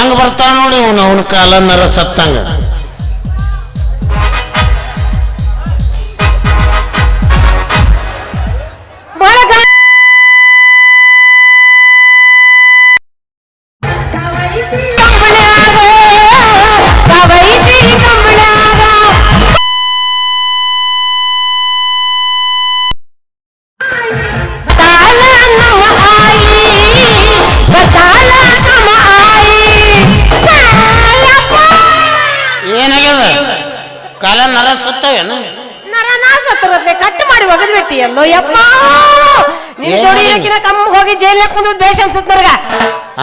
ಹೆಂಗ ಬರ್ತಾನ ನೋಡಿ ಅವನ ಕಾಲ ನರ ಸತ್ತಂಗ. ಕಾಲ ನರ ಸತ್ತವೇನು? ನರನ ಸತ್ತರತ್ಲೆ ಕಟ್ ಮಾಡಿ ಒಗದ್ ಬಿಟ್ಟಿ ಎಲ್ಲೋ ಯಪ್ಪ. ನಿನ್ ಜೋಡಿ ಇರಕಿನ ಕಮ್ಮ ಹೋಗಿ ಜೈಲ್ನಾಗ ಕುಂದ್ರದ್ ಬೇಷ್ ಅನ್ಸತ್ ನನಗ.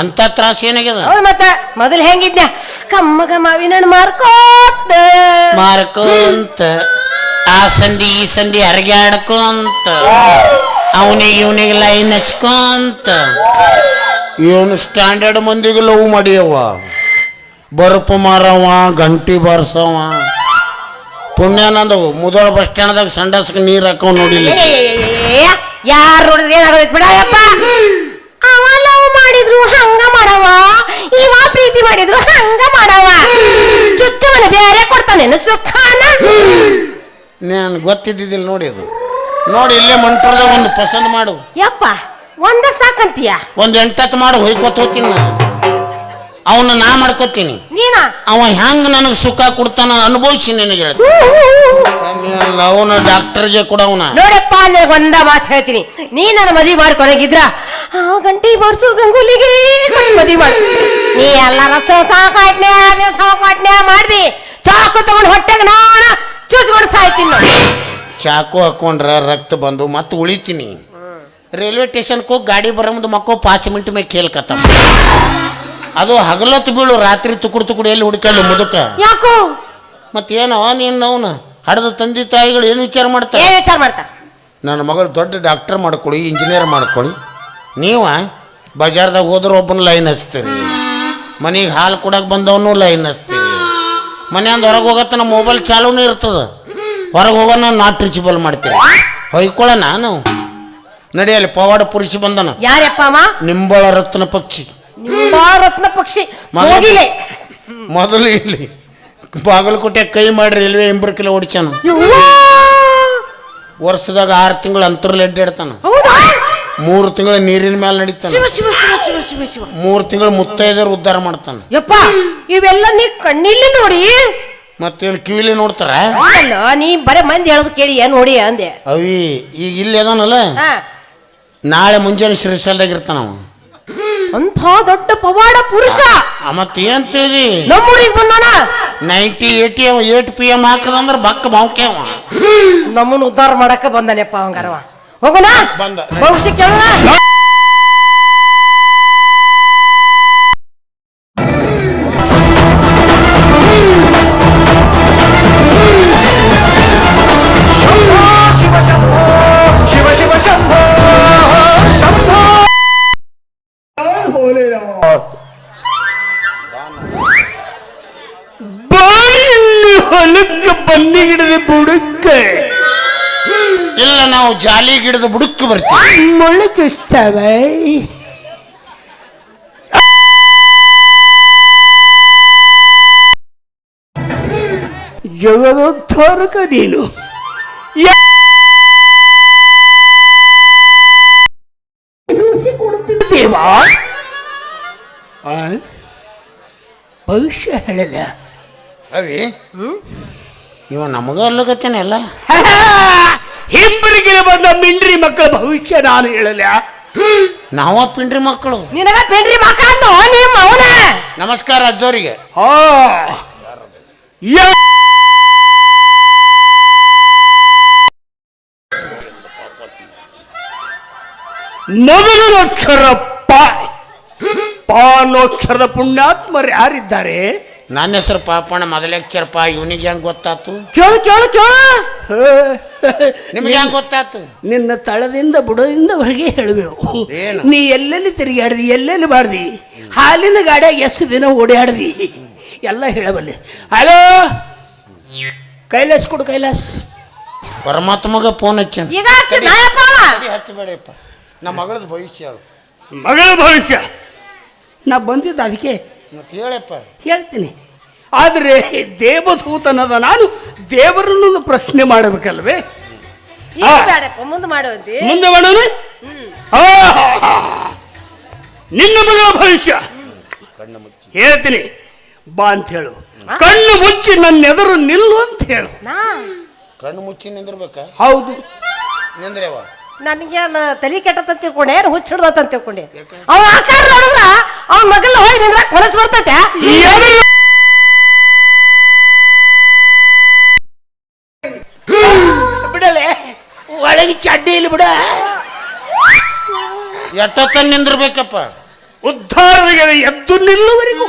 ಅಂತ ತ್ರಾಸ ಏನಾಗ್ಯದ? ಹೌದು ಮತ್ತ ಮೊದಲ್ ಹೆಂಗಿದ್ನ್ಯಾ ಕಮ್ಮಗ ಮಾವಿನ ಹಣ್ಣು ಮಾರ್ಕೋತ ಆ ಸಂಧಿ ಈ ಸಂಧಿ ಅರಗ್ಯಾಡ್ಕೊಂತ ಅವನಿಗೆ ಲೈನ್ ಹಚ್ಕೊಂತ ಇವನು ಸ್ಟ್ಯಾಂಡರ್ಡ್ ಮಂದಿಗೆ ಲವ್ ಮಾಡಿಯವ. ಬರಪ ಮಾರವ, ಗಂಟಿ ಬಾರ್ಸವ. ಪುಣ್ಯಾನಂದ ಮುದೋಳ ಬಸ್ ಸ್ಟ್ಯಾಂಡ್ದಾಗ ಸಂಡಸ್ಗೆ ನೀರು ಹಾಕವ್ ನೋಡಿಲ್ಲ. ಯಾರು ನೋಡಿದ್ರೆ ಏನಾಗೋದೈತ್ ಬಿಡಪ್ಪ. ಅವ ಲವ್ ಮಾಡಿದ್ರು ಹಂಗ ಮಾಡವ, ಇವ ಪ್ರೀತಿ ಮಾಡಿದ್ರು ಹಂಗ ಮಾಡವ. ಚುಚ್ಚವನ ಬೇರೆ ಕೊಡ್ತಾನೆ ಸುಖಾನ. ನಾನು ಗೊತ್ತಿದ್ದಿದ್ದಿಲ್ಲ ನೋಡಿ. ಅದು ನೋಡಿ ಇಲ್ಲೇ ಮಂಟೂರ್ದಾಗ ಒಂದು ಪಸಂದ್ ಮಾಡು ಯಪ್ಪ. ಒಂದ ಸಾಕಂತೀಯ? ಒಂದು 8 ಮಾಡು, ಹೊಯ್ಕೊತ ಹೋಗ್ತೀನಿ. ಅವನ್ನ ನಾ ಮಾಡ್ಕೋತೀನಿ. ನೀನ ಅವ ಹೆಂಗ ನನಗೆ ಸುಖ ಕೊಡ್ತಾನ ಅನುಭವಿಸಿ ನಿನಗೆ ಅವನ ಡಾಕ್ಟರ್ಗೆ ಕೊಡವನ. ನೋಡಪ್ಪ ನನಗೆ ಒಂದ ಮಾತು ಹೇಳ್ತೀನಿ. ನೀ ನನ್ನ ಮದುವೆ ಮಾಡ್ಕೊಳಗಿದ್ರ ಆ ಗಂಟಿ ಬರ್ಸು ಗಂಗೂಲಿಗೆ ಮದುವೆ ಮಾಡಿ. ನೀ ಎಲ್ಲಾರ ಸಾಕಾಟ್ನೆ ಮಾಡ್ದಿ. ಚಾಕು ತಗೊಂಡು ಹೊಟ್ಟೆಗೆ ನಾನು ಚೂಸ್ಕೊಂಡು ಸಾಯ್ತೀನಿ. ಚಾಕು ಹಾಕೊಂಡ್ರ ರಕ್ತ ಬಂದು ಮತ್ತೆ ಉಳಿತೀನಿ. ರೈಲ್ವೆ ಸ್ಟೇಷನ್ಗೆ ಹೋಗಿ ಗಾಡಿ ಬರೋದು ಮಕ್ಕೋ 5 ಮಿನಿಟ್ ಮೇಲೆ ಕೇಳ್ಕತ್ತ. ಅದು ಹಗಲೊತ್ತು ಬೀಳು, ರಾತ್ರಿ ತುಕುಡು ಎಲ್ಲಿ ಹುಡುಕಲ್ಲ ಮುದುಕ. ಯಾಕೋ ಮತ್ತೇನೋ ನೀನು ಅವನು ಹಡದ ತಂದೆ ತಾಯಿಗಳು ಏನು ವಿಚಾರ ಮಾಡ್ತಾರೆ? ನನ್ನ ಮಗಳು ದೊಡ್ಡ ಡಾಕ್ಟರ್ ಮಾಡ್ಕೊಳ್ಳಿ, ಇಂಜಿನಿಯರ್ ಮಾಡ್ಕೊಳ್ಳಿ. ನೀವ ಬಜಾರ್ದಾಗ ಹೋದ್ರೆ ಒಬ್ಬನ ಲೈನ್ ಹಚ್ತೀರಿ, ಮನೆಗೆ ಹಾಲು ಕೊಡಕ್ಕೆ ಬಂದವನು ಲೈನ್ ಹಚ್ತೀರಿ. ಮನೆಯಿಂದ ಹೊರಗೆ ಹೋಗತ್ತನ ಮೊಬೈಲ್ ಚಾಲೂನೇ ಇರ್ತದ. ಹೊರಗೆ ಹೋಗೋಣ ನಾಟ್ ರೀಚಬಲ್ ಮಾಡ್ತೀವಿ. ಹೊಯ್ಕೊಳ್ಳ ನಾನು ನಡಿಯಲ್ಲಿ ಪವಾಡ ಪುರುಷಿ ಬಂದನ. ಯಾರಪ್ಪ? ನಿಂಬಳ ರತ್ನ ಪಕ್ಷಿ. ರತ್ನ ಪಕ್ಷಿ ಮೊದಲು ಇಲ್ಲಿ ಬಾಗಲಕೋಟೆ ಕೈ ಮಾಡಿ ರೈಲ್ವೆ 8 ಕಿಲೋ ಓಡಿಚಾನ. ವರ್ಷದಾಗ 6 ತಿಂಗಳು ಅಂತರಲ್ಲಿ ಅಡ್ಡಾಡ್ತಾನ. 3 ತಿಂಗಳು ನೀರಿನ ಮೇಲೆ ನಡೀತಾನ. 3 ತಿಂಗಳು ಮುತ್ತೈದರು ಉದ್ಧಾರ ಮಾಡ್ತಾನ. ಯಪ್ಪ ಇವೆಲ್ಲ ನೀ ಕಣ್ಣಿಲ್ಲಿ ನೋಡಿ ಮತ್ತೇನು ಕಿವಿಲಿ ನೋಡ್ತಾರ? ನೀ ಬರೇ ಮಂದಿ ಹೇಳೋದು ಕೇಳಿ ನೋಡಿ ಅಂದೆ. ಅವಿ ಈಗ ಇಲ್ಲಿ ಅದಾನಲ್ಲ, ನಾಳೆ ಮುಂಜಾನೆ ಶ್ರೀಶೈಲದಾಗ ಇರ್ತಾನ ಅವ. ಅಂತ ದೊಡ್ಡ ಪವಾಡ ಪುರುಷ. ಮತ್ತೆ ಏನ್ ತಿಳಿದಿ ನಮ್ಮೂರಿಗೆ ಬಂದಾನ. 90 80 8 PM ಹಾಕದಂದ್ರ ಬಕ್ಕ ಬಾವ್ಕೆ ಅವ. ನಮ್ಮನ್ನು ಉದ್ಧಾರ ಮಾಡಕ ಬಂದಾನೆಪ್ಪ ಹಂಗಾರವ. ಹೋಗೋಣ ಬಂದ ಭವಿಷ್ಯ ಕೇಳೋಣ. ಹೊಲಕ್ಕೆ ಬನ್ನಿ ಗಿಡದ ಬುಡಕ್ಕೆ ಇಲ್ಲ, ನಾವು ಜಾಲಿ ಗಿಡದ ಬುಡಕ್ಕೆ ಬರ್ತೀವಿ. ಮೊಳಕಿಸ್ತವೆ. ಜಗದೋದ್ಧಾರಕ ನೀನು. ದೇವಾ ಭವಿಷ್ಯ ಹೇಳಲ್ಲ. ಅವಿ ಇವ ನಮಗ ಅಲ್ಲಗತ್ತೇನೆ ಎಲ್ಲ. ಹಿಂಬರಿಗಿನ ಬಂದ ಮಿಂಡ್ರಿ ಮಕ್ಕಳ ಭವಿಷ್ಯ ನಾನು ಹೇಳಲ್ಲ. ನಾವ ಪಿಂಡ್ರಿ ಮಕ್ಕಳು. ನಿನಗ ಪಿಂಡ್ರಿ ಮಕ್ಕಳು ನಿಮ್ಮ ಅವನ. ನಮಸ್ಕಾರ ಅಜ್ಜೋರಿಗೆ. ಮೊದಲ ಅಕ್ಷರ ಪಾನೋಕ್ಷರದ ಪುಣ್ಯಾತ್ಮರು ಯಾರಿದ್ದಾರೆ? ನನ್ನ ಹೆಸರು ಪಾಪಣ್ಣ, ಮೊದಲಕ್ಷರ ಇವನಿಗೆ ಹೆಂಗ್ ಗೊತ್ತಾತು? ಕೇಳು ಕೇಳು ಕೇಳು. ನಿಮ್ಗೆ ಹೆಂಗ್ ಗೊತ್ತಾತು? ನಿನ್ನ ತಳದಿಂದ ಬುಡದಿಂದ ಹೊರಗೆ ಹೇಳುವೆವು. ನೀ ಎಲ್ಲೆಲ್ಲಿ ತಿರುಗಾಡ್ದಿ, ಎಲ್ಲೆಲ್ಲಿ ಬಾಡ್ದಿ, ಹಾಲಿನ ಗಾಡಿಯಾಗ ಎಷ್ಟು ದಿನ ಓಡಾಡ್ದಿ ಎಲ್ಲ ಹೇಳಬಲ್ಲೆ. ಹಲೋ ಕೈಲಾಸ್ ಕೊಡು. ಕೈಲಾಸ್ ಪರಮಾತ್ಮಗ ಫೋನ್ ಹಚ್ಚ. ಹಚ್ಚಬೇಡಪ್ಪ, ನಮ್ಮ ಮಗಳದ ಭವಿಷ್ಯ. ಮಗಳ ಭವಿಷ್ಯ ನಾ ಬಂದಿದ್ದ ಅದಕ್ಕೆ ಮತ್ತೆ ಹೇಳಪ್ಪ. ಹೇಳ್ತೀನಿ. ಆದರೆ ದೇವದೂತನದ ನಾನು ದೇವರನ್ನು ಪ್ರಶ್ನೆ ಮಾಡಬೇಕಲ್ವೇ? ಈಗ ಬೇಡಪ್ಪ, ಮುಂದೆ ಮಾಡುವಂತಿ. ಮುಂದೆ ಮಾಡೋಣ. ನಿನ್ನ ಮಗಳ ಭವಿಷ್ಯ ಹೇಳ್ತೀನಿ ಬಾ ಅಂತ ಹೇಳು. ಕಣ್ಣು ಮುಚ್ಚಿ ನನ್ನ ಎದುರು ನಿಲ್ಲು ಅಂತ ಹೇಳು. ಕಣ್ಣು ಮುಚ್ಚಿ ನಿಂದಿರ್ಬೇಕಾ? ಹೌದು. ನಿಂದ್ರೇವ ನನಗೆ ತಲೆ ಕೆಟ್ಟತ ತಿಳ್ಕೊಂಡೆ, ಹುಚ್ಚಿಡ್ದತ್ತ ತಿಳ್ಕೊಂಡೆ. ಅವ ಆಕಾರ ನೋಡಿದ್ರ ಅವನ ಮಗಲ್ ಹೋಗಿ ನಿಂದ್ರಕ್ ಮನಸ್ಸು ಬರ್ತೈತೆ. ಬಿಡಲೆ ಒಳಗೆ ಚಡ್ಡಿ ಇಲ್ಲಿ ಬಿಡ. ಎತ್ತ ನಿಂದಿರ್ಬೇಕಪ್ಪ. ಉದ್ಧಾರಗೆ ಎದ್ದು ನಿಲ್ಲುವರೆಗೂ.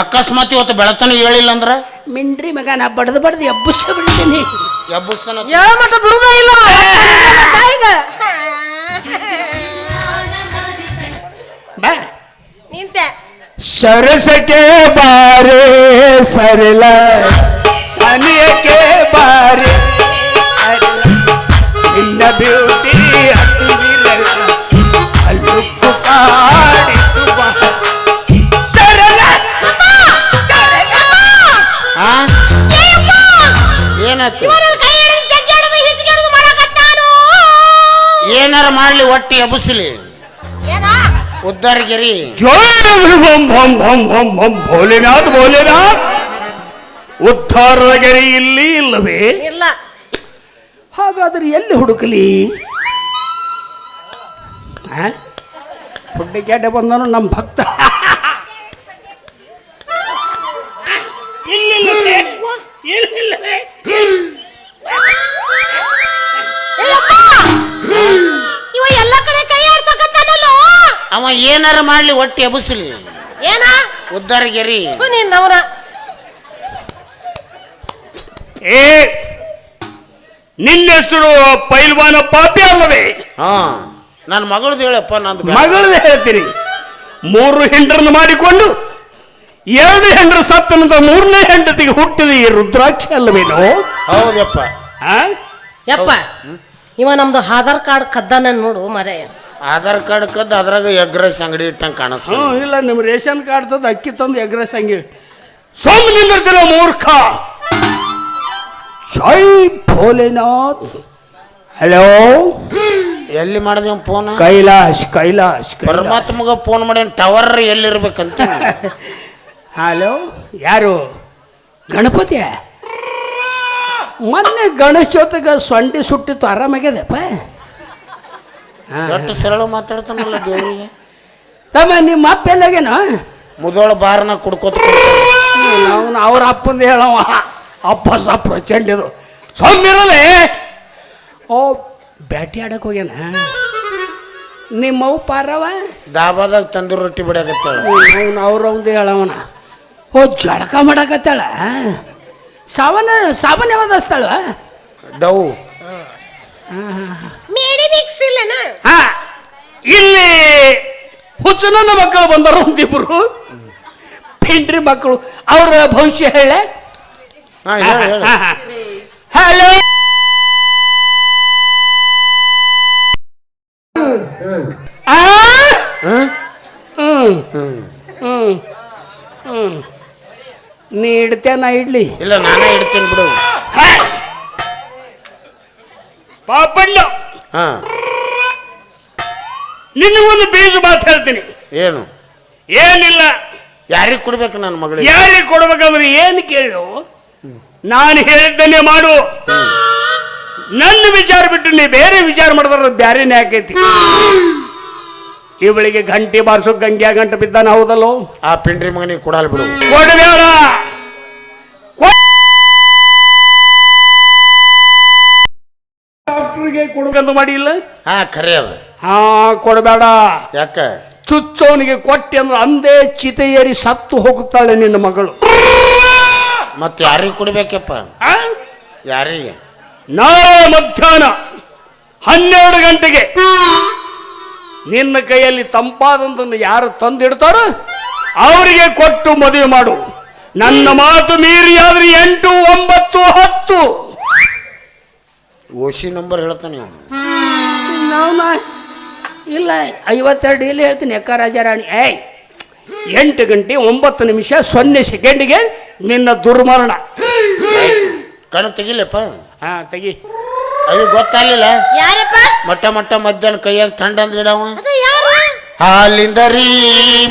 ಅಕಸ್ಮಾತ್ ಇವತ್ತು ಬೆಳತನ ಹೇಳಿಲ್ಲ ಅಂದ್ರ ಮಿಂಡ್ರಿ ಮಗ ನಾ ಬಡ್ದು ಎಬ್ಬುಸ ಬಿಡ್ತೀನಿ. ಎಬ್ಬುಸ್ತಾನ ಮಟ್ಟ ಬಿಡುದೇ ಇಲ್ಲ ಬಾ ನಿಂತೆ. ಸರಸಕ್ಕೆ ಬಾರೆ ಸರಳ ಸನಿಯಕ್ಕೆ ಬಾರೆ ನಿನ್ನ ಬ್ಯೂಟಿ ಅಲ್ಲುಕ್ಕು ಕಾಡಿತು ಬಾ. ಸರಳ ಏನಾಯ್ತು? ಏನಾರ ಮಾಡ್ಲಿ ಒಟ್ಟಿ ಎಬ್ಬುಸಲಿ. ಉದ್ದಾರಗಿರಿ ಭೋಲೆನಾಥ್ ಭೋಲೆನಾಥ್. ಉದ್ಧಾರಗಿರಿ ಇಲ್ಲಿ ಇಲ್ಲವೇ? ಇಲ್ಲ. ಹಾಗಾದ್ರೆ ಎಲ್ಲಿ ಹುಡುಕಲಿ? ಹುಡ್ಡಿಗೆಡ್ಡೆ ಬಂದನು ನಮ್ಮ ಭಕ್ತ. ಇವ ಎಲ್ಲ ಕಡೆ ಕೈ ಆಡ್ಸಕತ್ತಾನಲ್ಲ. ಅವ ಏನಾರ ಮಾಡ್ಲಿ ಒಟ್ಟಿ ಎಬ್ಬುಸಲಿ. ಏನ ಉದ್ದಾರಗಿರಿ ನಿನ್ನವನ. ನಿನ್ನ ಹೆಸರು ಪೈಲ್ವಾನ ಪಾಪಿ ಅಲ್ಲವೇ? ನನ್ನ ಮಗಳದು ಹೇಳಪ್ಪ. ನಂದು ಮಗಳದು ಹೇಳ್ತೀನಿ. 3 ಹೆಂಡ್ರನ್ನು ಮಾಡಿಕೊಂಡು 2 ಹೆಂಡ್ರು ಸತ್ತನಂತ 3ನೇ ಹೆಂಡತಿಗೆ ಹುಟ್ಟಿದ ಈ ರುದ್ರಾಕ್ಷಿ ಅಲ್ಲವೇನೋ? ಹೌದಪ್ಪ. ಯಪ್ಪ ಇವ ನಮ್ದು ಆಧಾರ್ ಕಾರ್ಡ್ ಕದ್ದಾನ ನೋಡು ಮರೆ. ಆಧಾರ್ ಕಾರ್ಡ್ ಕದ್ದು ಅದ್ರಾಗ ಎಗ್ ರೈಸ್ ಅಂಗಡಿ ಇಟ್ಟಂಗೆ ಕಾಣಿಸ್ತ. ಇಲ್ಲ ನಿಮ್ಮ ರೇಷನ್ ಕಾರ್ಡ್ ತಂದು ಅಕ್ಕಿ ತಂದು ಎಗ್ ರೈಸ್ ಹಂಗೆ ಸೊಮ್ಮ ನಿಂದಿರ್ತಿಲ್ಲ ಮೂರ್ಖ. ಜೈ ಭೋಲೆನಾಥ್. ಹಲೋ, ಎಲ್ಲಿ ಮಾಡಿದೆ ಫೋನ್? ಕೈಲಾಶ್ ಕೈಲಾಶ್ ಪರಮಾತ್ಮಗ ಫೋನ್ ಮಾಡಿ ಟವರ್ ಎಲ್ಲಿರ್ಬೇಕಂತ. ಹಲೋ, ಯಾರು? ಗಣಪತಿ. ಮೊನ್ನೆ ಗಣೇಶ ಜೊತೆಗೆ ಸೊಂಡಿ ಸುಟ್ಟಿತ್ತು, ಆರಾಮಾಗ್ಯದಪ್ಪ. ಎಷ್ಟು ಸರಳ ಮಾತಾಡ್ತಾನಲ್ಲ ದೇವರಿಗೆ. ತಮ್ಮ ನಿಮ್ಮ ಅಪ್ಪ ಎಲ್ಲಾಗೇನೋ? ಮುದೋಳ ಬಾರನ ಕುಡ್ಕೋತ ಅವನು ಅವ್ರ ಅಪ್ಪಂದು ಹೇಳವ. ಅಪ್ಪ ಸಪ್ಪ ಚಂಡಿದು ಸೊಮ್ಮಿರಲೇ. ಓ ಬ್ಯಾಟಿ ಆಡಕ್ಕೆ ಹೋಗ್ಯಾನ. ನಿಮ್ಮವು ಪಾರವ ದಾಬಾದಾಗ ತಂದೂರು ರೊಟ್ಟಿ ಬಿಡಕತ್ತಾಳ. ಅವನು ಅವ್ರವ್ದು ಹೇಳವನ. ಓ ಜಳಕ ಮಾಡಕತ್ತಾಳ. ಸಾಬನ ಯಾವ್ದು ಹಚ್ತಾಳ? ಡೌ. ಇಲ್ಲಿ ಹುಚ್ಚು ನನ್ನ ಮಕ್ಕಳು ಬಂದರು ಒಂದಿಬ್ರು ಪಿಂಡ್ರಿ ಮಕ್ಕಳು. ಅವ್ರ ಭವಿಷ್ಯ ಹೇಳ. ಹಲೋ, ನೀ ಇಡ್ತೇನ? ಇಡ್ಲಿ. ಇಲ್ಲ, ನಾನೇ ಇಡ್ತೇನೆ ಬಿಡು. ಪಾಪಣ್ಣ, ನಿನಗೊಂದು ಬೀಜ ಮಾತು ಹೇಳ್ತೀನಿ. ಏನು? ಏನಿಲ್ಲ. ಯಾರಿಗೆ ಕೊಡ್ಬೇಕು ನನ್ನ ಮಗಳಿಗೆ? ಯಾರಿಗೆ ಕೊಡ್ಬೇಕಂದ್ರೆ ಏನು ಕೇಳು, ನಾನು ಹೇಳಿದ್ದನ್ನೇ ಮಾಡು. ನನ್ನ ವಿಚಾರ ಬಿಟ್ಟು ನೀ ಬೇರೆ ವಿಚಾರ ಮಾಡಿದ್ರೆ ಬ್ಯಾರೇನೆ ಆಕೈತಿ. ಇವಳಿಗೆ ಗಂಟೆ ಬಾರಿಸೋ ಗಂಗ್ಯಾ ಗಂಟೆ ಬಿದ್ದಾನ, ಹೌದಲ್ಲೋ? ಆ ಪಿಂಡ್ರಿ ಮಗನಿಗೆ ಕೊಡಲ್ ಬಿಡು. ಕೊಡಬೇಡ. ಡಾಕ್ಟ್ರಿಗೆ ಕೊಡ್ಕಂತ ಮಾಡಿಲ್ಲ. ಖರೆ ಅದು. ಕೊಡಬೇಡ. ಯಾಕ? ಚುಚ್ಚೋನಿಗೆ ಕೊಟ್ಟೆ ಅಂದ್ರೆ ಅಂದೇ ಚಿತೆ ಏರಿ ಸತ್ತು ಹೋಗುತ್ತಾಳೆ ನಿನ್ನ ಮಗಳು. ಮತ್ತೆ ಯಾರಿಗೆ ಕೊಡ್ಬೇಕಪ್ಪ? ಯಾರಿಗೆ? ನಾಳೆ ಮಧ್ಯಾಹ್ನ 12 ಗಂಟೆಗೆ ನಿನ್ನ ಕೈಯಲ್ಲಿ ತಂಪಾದಂತನ್ನು ಯಾರು ತಂದಿಡ್ತಾರೋ ಅವರಿಗೆ ಕೊಟ್ಟು ಮದುವೆ ಮಾಡು. ನನ್ನ ಮಾತು ಮೀರಿ ಆದ್ರೆ 8, 9, 10. ಓಶಿ ನಂಬರ್ ಹೇಳ್ತಾನೆ ಅವನು. ಇಲ್ಲ 52 ಇಲ್ಲಿ ಹೇಳ್ತೀನಿ. ಎಕ್ಕ ರಾಜಾರಾಣಿ. 8 ಗಂಟೆ 9 ನಿಮಿಷ 0 ಸೆಕೆಂಡಿಗೆ ನಿನ್ನ ದುರ್ಮರಣ. ಕಣ್ಣು ತೆಗಿಲಪ್ಪ. ಹಾ ತೆಗಿ. ಅವಿ ಗೊತ್ತಾಗಲಿಲ್ಲ. ಯಾರಪ್ಪ? ಮೊಟ್ಟ ಮಧ್ಯಾಹ್ನ ಕೈಯಾಗ ಥಂಡ ಅಂದಿಡವ. ಹಾಲಿಂದ ರೀ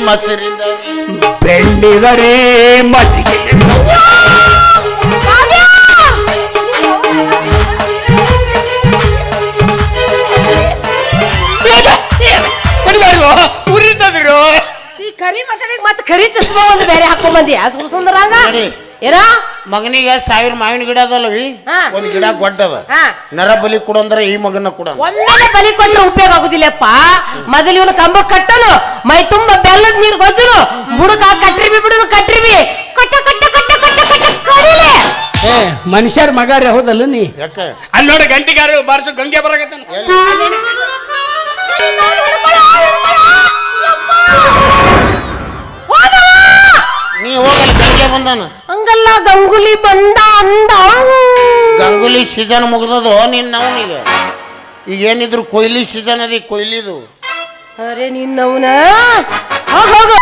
ಮೊಸರಿಂದ ಬೆಳ್ಳಿದರೆ ಮಜ್ಜಿಗೆ. ಉರಿತದ್ರು ಈ ಕರಿ ಮಸಡಿಗೆ ಮತ್ತೆ ಕರಿ ಚಸ್ಮಾ ಒಂದು ಬೇರೆ ಹಾಕೊಂಡ್ ಬಂದಿ ಸುಂದರಂಗ ಏನ ಮಗನಿಗೆ 1000 ಮಾವಿನ ಗಿಡ ಅದಲ್ವಿ, ಒಂದ್ ಗಿಡ ಗೊಡ್ಡದ. ನರ ಬಲಿ ಕೊಡು ಅಂದ್ರೆ ಈ ಮಗನ ಕೂಡ ಒಮ್ಮೆಲೆ ಬಲಿ ಕೊಟ್ರೆ ಉಪಯೋಗ ಆಗುದಿಲ್ಲಪ್ಪ. ಮೊದಲು ಇವನು ಕಂಬ ಕಟ್ಟನು, ಮೈ ತುಂಬ ಬೆಲ್ಲದ ನೀರು ಗೊಜ್ಜನು, ಬುಡಕ ಕಟ್ರಿಬಿ ಬಿಡುನು ಕಟ್ರಿಬಿ ಕಟ್ಟ ಕಟ್ಟ ಕಟ್ಟ ಕಟ್ಟ ಕಟ್ಟ ಕಡಿಲೆ. ಮನುಷ್ಯರ ಮಗಾರ ಹೌದಲ್ಲ ನೀ? ಯಾಕ ಅಲ್ಲಿ ನೋಡಿ ಗಂಟಿಗಾರ ಬಾರಿಸು ಗಂಗೆ ಬರಾಕತ್ತಾನ. ನೀ ಹೋಗಲ್ಲ, ಗಂಗೆ ಬಂದಾನ. ಹಂಗಲ್ಲ, ಗಂಗುಲಿ ಬಂದ ಅಂದ. ಗಂಗುಲಿ ಸೀಸನ್ ಮುಗ್ದದು ನಿನ್ನವನಿಗೆ. ಈಗ ಏನಿದ್ರು ಕೊಯ್ಲಿ ಸೀಸನ್ ಅದಿ, ಕೊಯ್ಲಿದು. ಅರೆ ನಿನ್ನವನ ಹೋಗು.